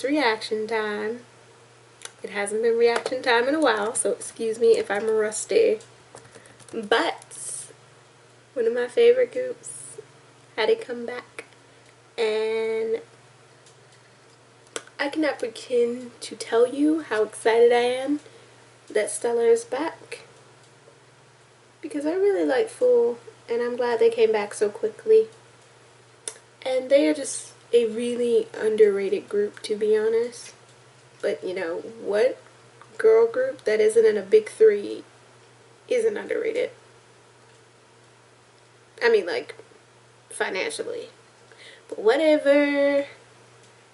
it's reaction time. It hasn't been reaction time in a while, so excuse me if I'm rusty. But one of my favorite groups had to come back, and I cannot begin to tell you how excited I am that Stella is back, because I really like Fool, and I'm glad they came back so quickly. And they are just a really underrated group, to be honest. But you know, what girl group that isn't in a big three isn't underrated? I mean, like, financially. But whatever.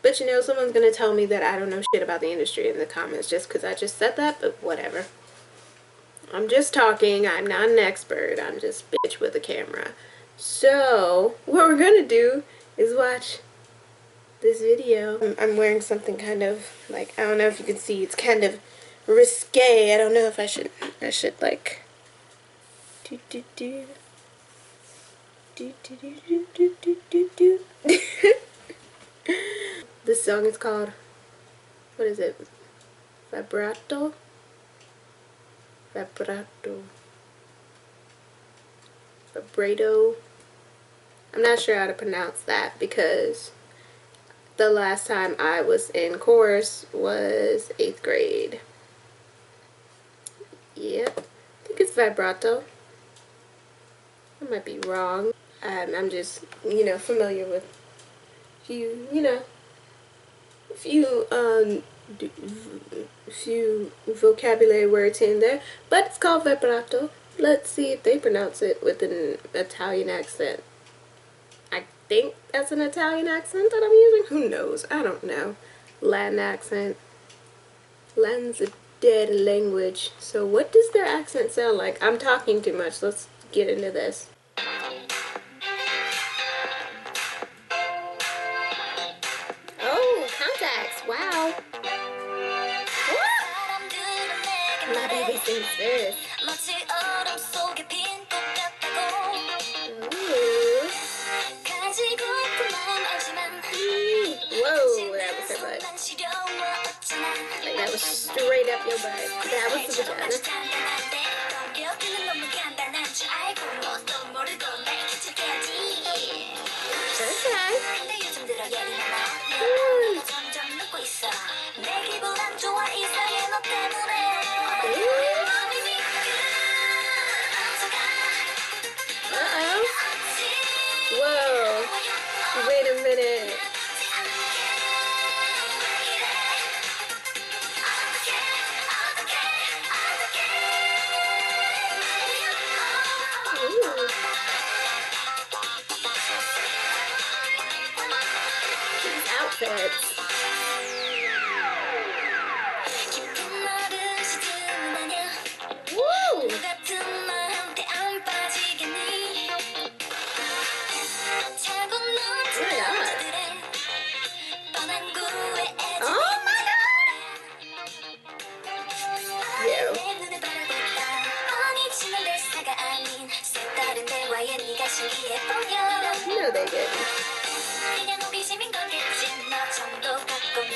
But you know, someone's gonna tell me that I don't know shit about the industry in the comments just because I just said that, but whatever. I'm just talking. I'm not an expert. I'm just bitch with a camera. So, what we're gonna do is watch this video. I'm wearing something kind of, like, I don't know if you can see, it's kind of risque. I don't know if I should like, This song is called, what is it? Vibrato? Vibrato. Vibrato. I'm not sure how to pronounce that because the last time I was in chorus was 8th grade. Yep. I think it's vibrato. I might be wrong. I'm just, you know, familiar with few vocabulary words in there, but it's called vibrato. Let's see if they pronounce it with an Italian accent. I think that's an Italian accent that I'm using. Who knows? I don't know. Latin accent. Latin's a dead language. So what does their accent sound like? I'm talking too much. Let's get into this. Oh, contacts. Wow. What? My baby sings this. Whoa, that was her butt. Like, that was straight up your butt. That was the vagina. Uh-oh. Whoa. Wait a minute. Outfits. Woo! Oh my god! Yeah. No, they didn't.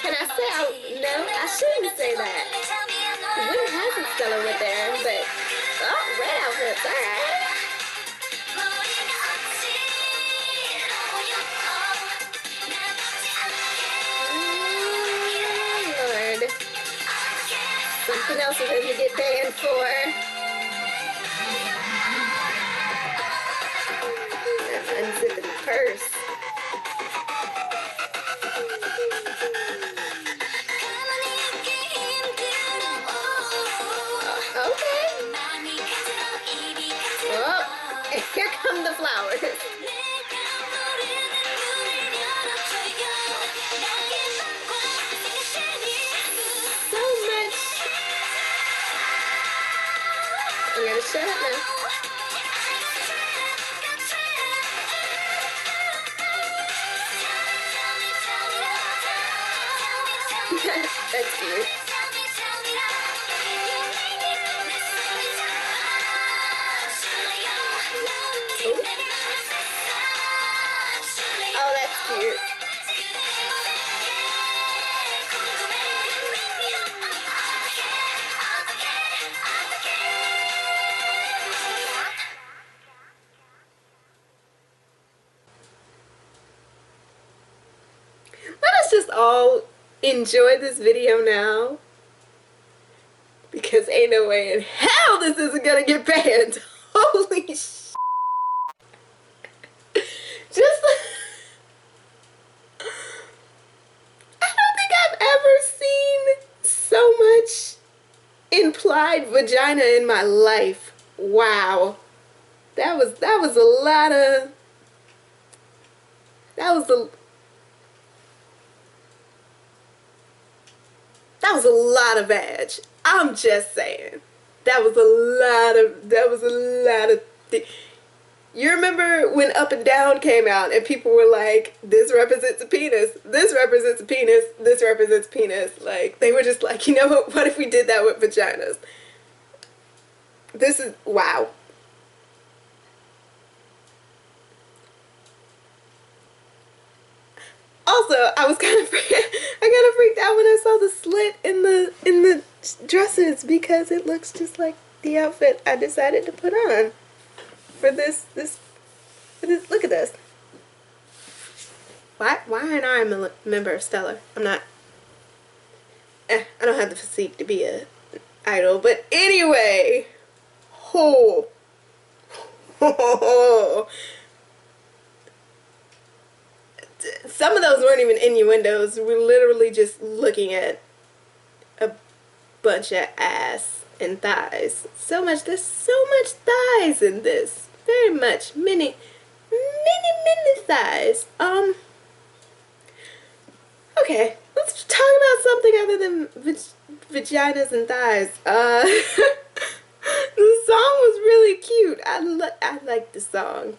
Can I say no? I shouldn't say that. When hasn't Stella went there? But oh, red outfits, alright. Oh, Lord. Something else we're gonna get banned for. Unzipping the purse. Okay. Oh, here come the flowers. So much. I'm gonna shut up now. That's cute. Oh, that's cute. just all enjoy this video now? Because ain't no way in hell this isn't gonna get banned. Holy sh**. Just, I don't think I've ever seen so much implied vagina in my life. Wow. That was a lot of, that was a lot of vag. I'm just saying. That was a lot of You remember when Up and Down came out and people were like, this represents a penis, this represents a penis, this represents penis. Like, they were just like, you know what if we did that with vaginas? This is, wow. Also, I kind of freaked out when I saw the slit in the dresses because it looks just like the outfit I decided to put on for this. Look at this. Why aren't I a member of Stellar? I'm not. I don't have the physique to be a idol, but anyway. Oh. Some of those weren't even innuendos. We're literally just looking at a bunch of ass and thighs. There's so much thighs in this. Very much. Many thighs. Okay, let's talk about something other than vaginas and thighs. The song was really cute. I like the song.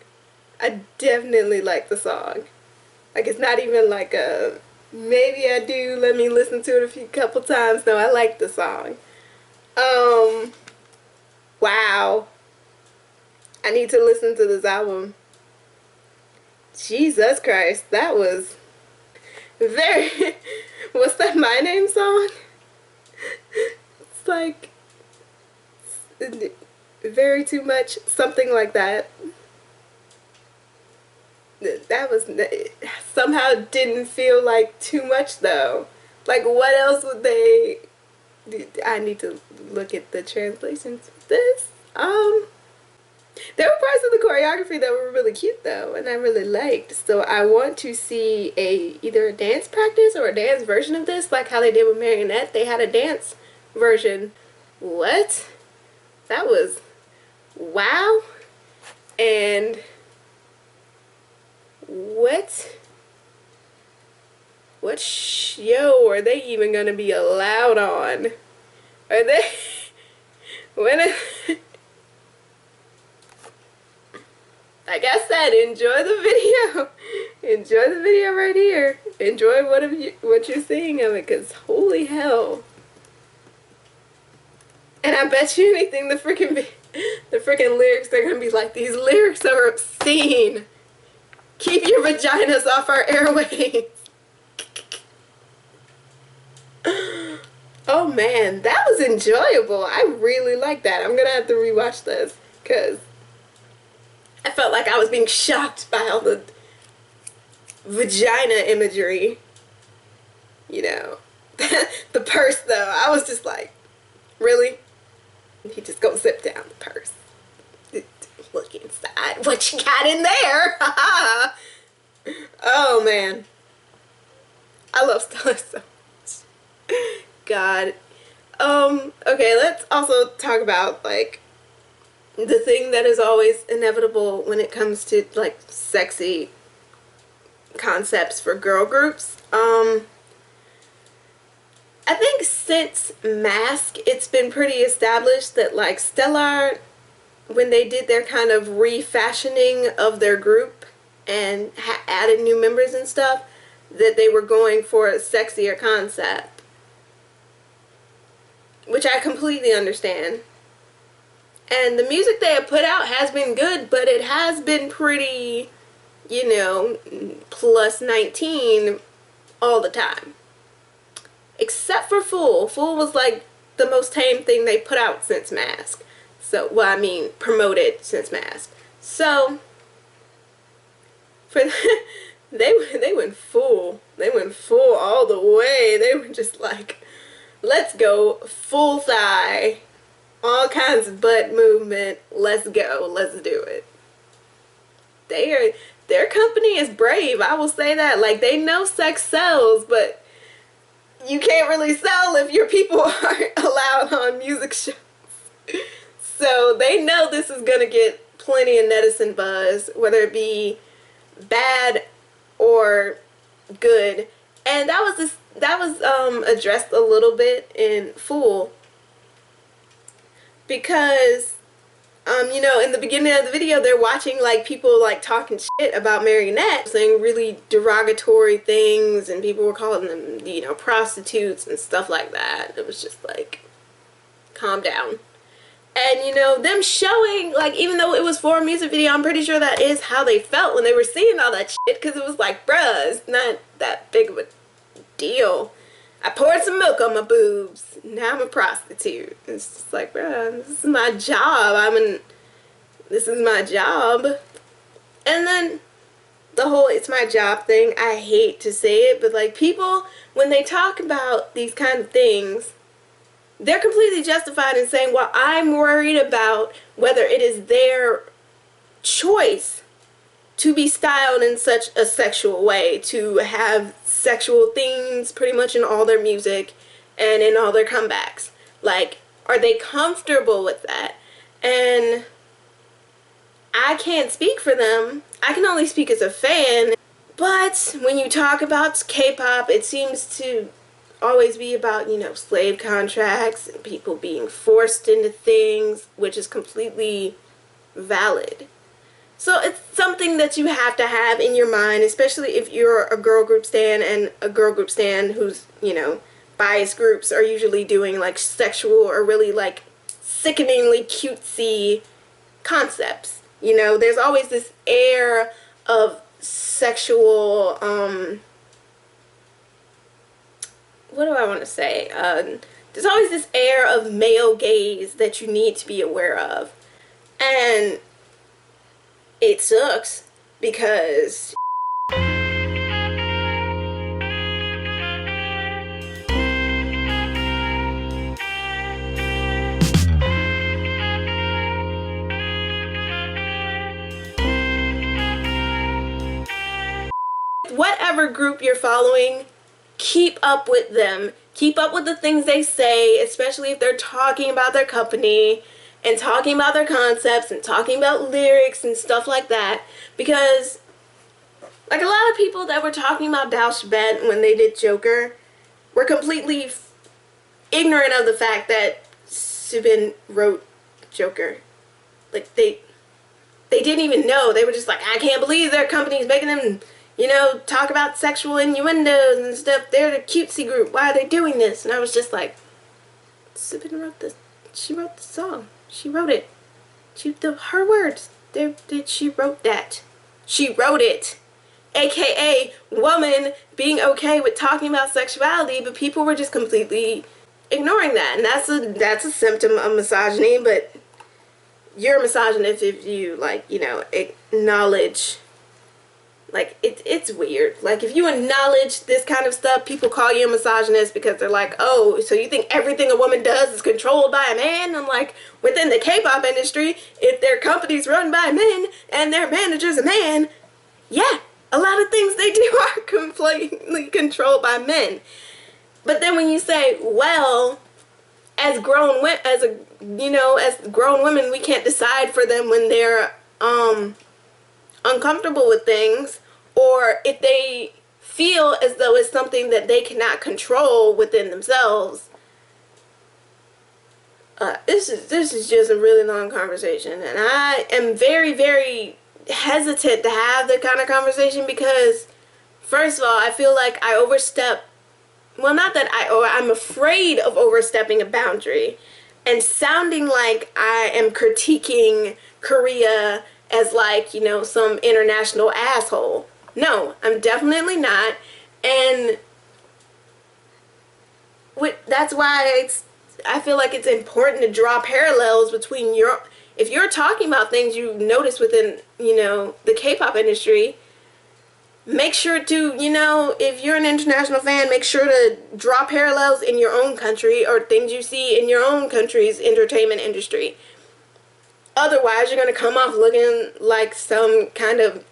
I definitely like the song. Like, it's not even like a, maybe I do, let me listen to it a couple times. No, I like the song. Wow. I need to listen to this album. Jesus Christ, that was very, what's that My Name song? It's like, very too much, something like that. That was, somehow didn't feel like too much though. Like, what else would they, I need to look at the translations for this. There were parts of the choreography that were really cute though, and I really liked. So I want to see either a dance practice or a dance version of this, like how they did with Marionette. They had a dance version. What? That was, wow. And what show are they even gonna be allowed on? Are they like I said, enjoy the video. Enjoy the video right here. Enjoy what you're seeing of it, because holy hell. And I bet you anything the freaking lyrics, they're gonna be like, these lyrics are obscene. Keep your vaginas off our airwaves. Oh man, that was enjoyable. I really like that. I'm gonna have to rewatch this because I felt like I was being shocked by all the vagina imagery. You know, the purse though, I was just like, really? He just gonna zip down the purse. Look inside. What you got in there? Oh man, I love Stella so much. God. Okay, let's also talk about like the thing that is always inevitable when it comes to like sexy concepts for girl groups. I think since Mask, it's been pretty established that like Stellar, when they did their kind of refashioning of their group and added new members and stuff, that they were going for a sexier concept, which I completely understand. And the music they have put out has been good, but it has been pretty, you know, plus 19 all the time. Except for Fool. Fool was like the most tame thing they put out since Mask. So, well, I mean, promoted since Mask. So, for They went full. They went full all the way. They were just like, let's go full thigh, all kinds of butt movement. Let's go. Let's do it. Their company is brave. I will say that. Like, they know sex sells, but you can't really sell if your people aren't allowed on music shows. So they know this is gonna get plenty of netizen buzz, whether it be bad or good. And that was addressed a little bit in Fool, because you know, in the beginning of the video, they're watching like people like talking shit about Marionette, saying really derogatory things, and people were calling them, you know, prostitutes and stuff like that. It was just like, calm down. And, you know, them showing, like, even though it was for a music video, I'm pretty sure that is how they felt when they were seeing all that shit, because it was like, bruh, it's not that big of a deal. I poured some milk on my boobs. Now I'm a prostitute. It's just like, bruh, this is my job. This is my job. And then the whole it's my job thing, I hate to say it, but like, people, when they talk about these kind of things, they're completely justified in saying, well, I'm worried about whether it is their choice to be styled in such a sexual way, to have sexual themes pretty much in all their music and in all their comebacks. Like, are they comfortable with that? And I can't speak for them. I can only speak as a fan. But when you talk about K-pop, it seems to always be about, you know, slave contracts and people being forced into things, which is completely valid. So it's something that you have to have in your mind, especially if you're a girl group stan, and a girl group stan who's, you know, biased groups are usually doing like sexual or really like sickeningly cutesy concepts. You know, there's always this air of sexual, what do I want to say? There's always this air of male gaze that you need to be aware of. And it sucks because whatever group you're following, keep up with them. Keep up with the things they say, especially if they're talking about their company and talking about their concepts and talking about lyrics and stuff like that. Because, like, a lot of people that were talking about Dash Bent when they did Joker were completely ignorant of the fact that Subin wrote Joker. Like, they didn't even know. They were just like, I can't believe their company's making them, you know, talk about sexual innuendos and stuff. They're the cutesy group. Why are they doing this? And I was just like, Subin wrote this. She wrote the song. She wrote it. Her words. She wrote that. She wrote it. AKA woman being okay with talking about sexuality, but people were just completely ignoring that. And that's a symptom of misogyny, but you're a misogynist if you, like, you know, acknowledge. Like, it's weird. Like, if you acknowledge this kind of stuff, people call you a misogynist because they're like, oh, so you think everything a woman does is controlled by a man? I'm like, within the K-pop industry, if their company's run by men and their manager's a man, yeah, a lot of things they do are completely controlled by men. But then when you say, well, as grown women, we can't decide for them when they're uncomfortable with things, or if they feel as though it's something that they cannot control within themselves. This is just a really long conversation, and I am very, very hesitant to have the kind of conversation because, first of all, I feel like I overstep. Well, not that I'm afraid of overstepping a boundary and sounding like I am critiquing Korea as, like, you know, some international asshole. No, I'm definitely not. And that's why I feel like it's important to draw parallels between if you're talking about things you notice within, you know, the K-pop industry, make sure to, you know, if you're an international fan, make sure to draw parallels in your own country or things you see in your own country's entertainment industry. Otherwise, you're going to come off looking like some kind of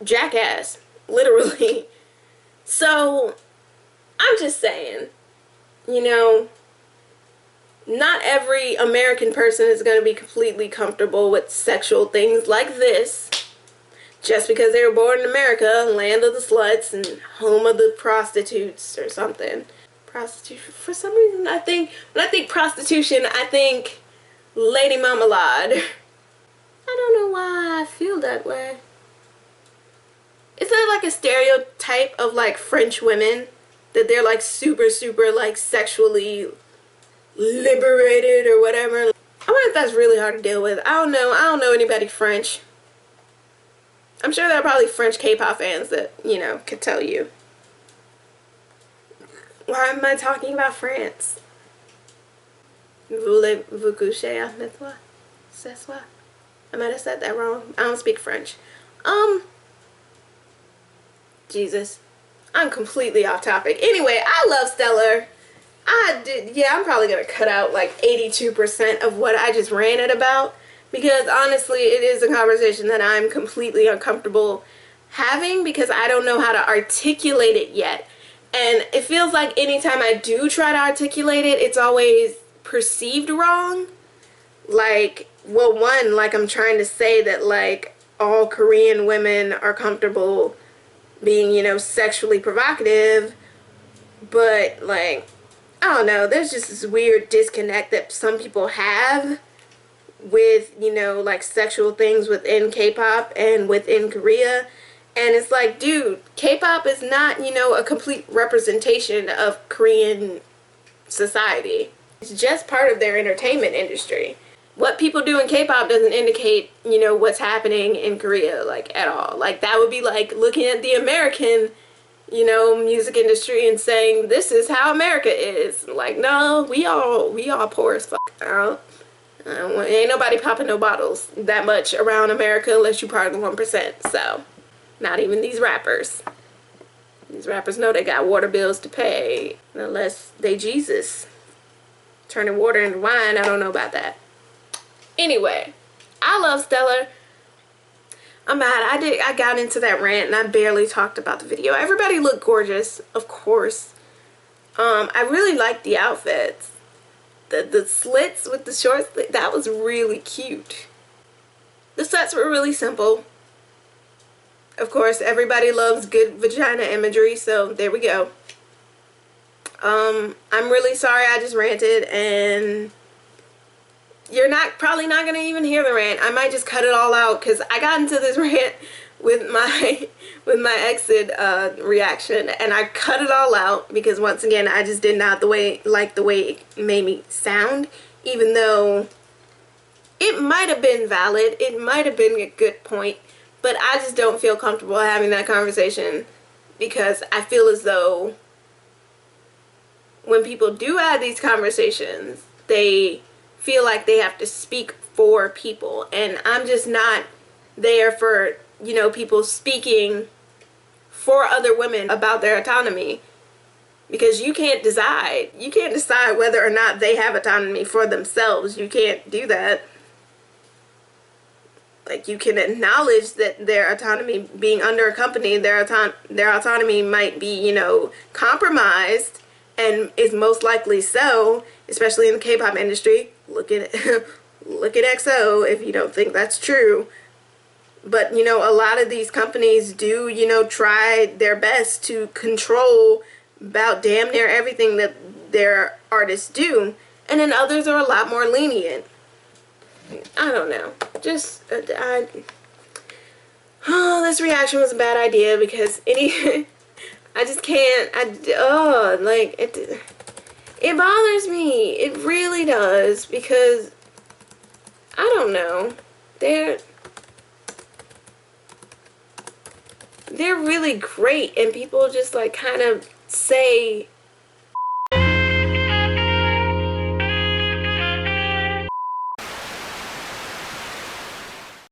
jackass, literally. So, I'm just saying, you know, not every American person is going to be completely comfortable with sexual things like this. Just because they were born in America, land of the sluts and home of the prostitutes or something. Prostitution, for some reason, I think, when I think prostitution, I think Lady Marmalade. I don't know why I feel that way. Is that like a stereotype of like French women? That they're like super like sexually liberated or whatever? I wonder if that's really hard to deal with. I don't know. I don't know anybody French. I'm sure there are probably French K-pop fans that, you know, could tell you. Why am I talking about France? Voulez-vous coucher avec moi ce soir? I might have said that wrong. I don't speak French. Jesus. I'm completely off topic. Anyway, I love Stellar. I'm probably going to cut out like 82% of what I just ranted about. Because honestly, it is a conversation that I'm completely uncomfortable having because I don't know how to articulate it yet. And it feels like anytime I do try to articulate it, it's always perceived wrong. Like, well, one, like I'm trying to say that like all Korean women are comfortable being, you know, sexually provocative. But like, I don't know, there's just this weird disconnect that some people have with, you know, like sexual things within K-pop and within Korea. And it's like, dude, K-pop is not, you know, a complete representation of Korean society. It's just part of their entertainment industry. What people do in K-pop doesn't indicate, you know, what's happening in Korea, like, at all. Like, that would be like looking at the American, you know, music industry and saying, this is how America is. Like, no, we all poor as fuck out. Ain't nobody popping no bottles that much around America unless you're part of the 1%. So, not even these rappers. These rappers know they got water bills to pay unless they Jesus. Turning water into wine, I don't know about that. Anyway, I love Stellar. I'm mad. I got into that rant and I barely talked about the video. Everybody looked gorgeous, of course. I really liked the outfits. The slits with the shorts, that was really cute. The sets were really simple. Of course, everybody loves good vagina imagery, so there we go. I'm really sorry I just ranted, and you're probably not gonna even hear the rant. I might just cut it all out because I got into this rant with my exit reaction, and I cut it all out because once again I just did not like the way it made me sound, even though it might have been valid, it might have been a good point, but I just don't feel comfortable having that conversation because I feel as though when people do have these conversations, they feel like they have to speak for people, and I'm just not there for, you know, people speaking for other women about their autonomy, because you can't decide. You can't decide whether or not they have autonomy for themselves. You can't do that. Like, you can acknowledge that their autonomy, being under a company, their autonomy might be, you know, compromised, and is most likely so, especially in the K-pop industry. Look at EXO if you don't think that's true. But, you know, a lot of these companies do, you know, try their best to control about damn near everything that their artists do. And then others are a lot more lenient. I don't know. Just, this reaction was a bad idea because I just can't, it bothers me. It really does because, I don't know. They're really great, and people just like kind of say